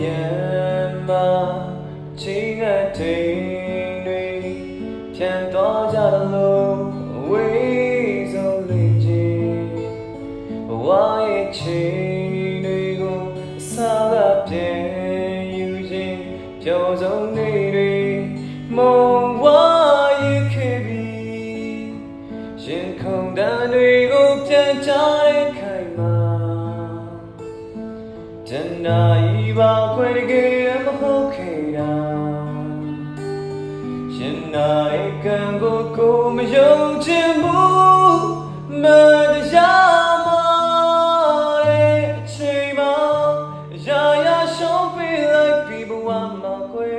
ပြန်မှာချိန်ငတ်ချိန်တွေပြန်သွားကြလို့ဝေးဆုံးလေးချင်းဘဝရဲ့ချိန်တွေကိုအစားကပြန်ယူခြင်းပျော်ဆုံးနေ့တွေမုံဝါရင်ခဲ့ပြီးရင်ခုန်တန်းတွေကိုပြန်ချတဲ့ခိုင်မာတနာဤပါခွဲတကယ်မဟုတ်ခဲ့တာရင်နာရဲ့ကံကိုမယုံချင်ဘူးမတရားမတဲ့အချိန်မှာရာရာရှုံးပေးလိုက်ပြီးဘဝမှာခွဲ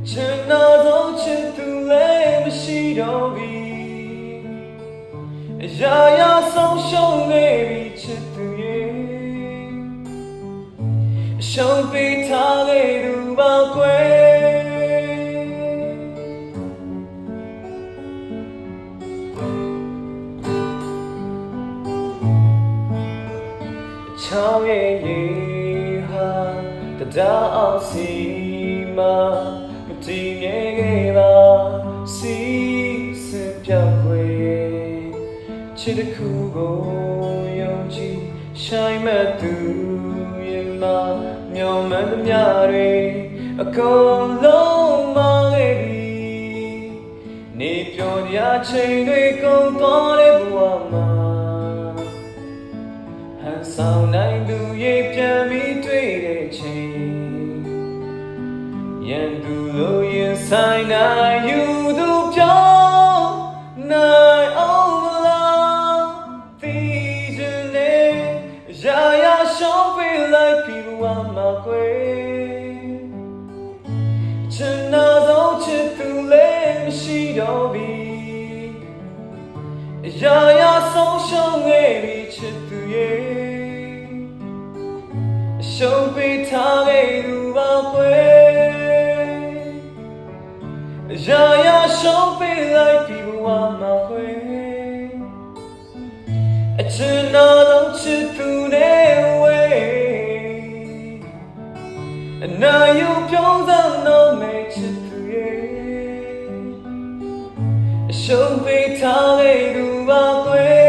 ချင်နာဆုံးချစ်သူလည်းမရှိတော့ပြီရာရာဆုံးရှုံးခဲ့ပြီချစ်သူရဲ့ရှုံးပေးထားခဲ့သူပါခွဲချောင်းရဲ့ရေဟာတရားအောင်စီမှာမတည်ငြိမ်ခဲ့ပါစီစပြောင်းခွေချစ်တစ်ခုကိုယုံကြည်ရှိုင်းမဲ့သူရဲ့မှာမျောမှန်းသမျှတွေအကုန်လုံးမခဲ့ပြီနေပြောရချိန်တွေကုန်သွားတဲ့ဘဝမှာဟန်ဆောင်နိုင်သူရဲ့ပြန်ပြီးတွေ့တဲ့ချိန်ရန်သူလို့ရင်ဆိုင်နိုင်ယူသူပြောနိုင်အောင်လားသိချင်နေရာရာရှောင်းပေးလိုက်ပြီးဘဝမှာခွေချင်နာဆုံးချစ်သူလည်းမရှိတော့ပြီရာရာဆုံးရှုံးခဲ့ပြီချစ်သူရဲ့ရှုံးပေးထားခဲ့သူပါခွေရာရာရှုံးပေးလိုက်ပြီးဘဝမှာခွေအချင်နာဆုံးချစ်သူနဲ့ဝေးအနာယူပြောင်းစမ်းတော့မယ်ချစ်သူရဲ့ရှုံးပေးထားခဲ့သူပါခွေ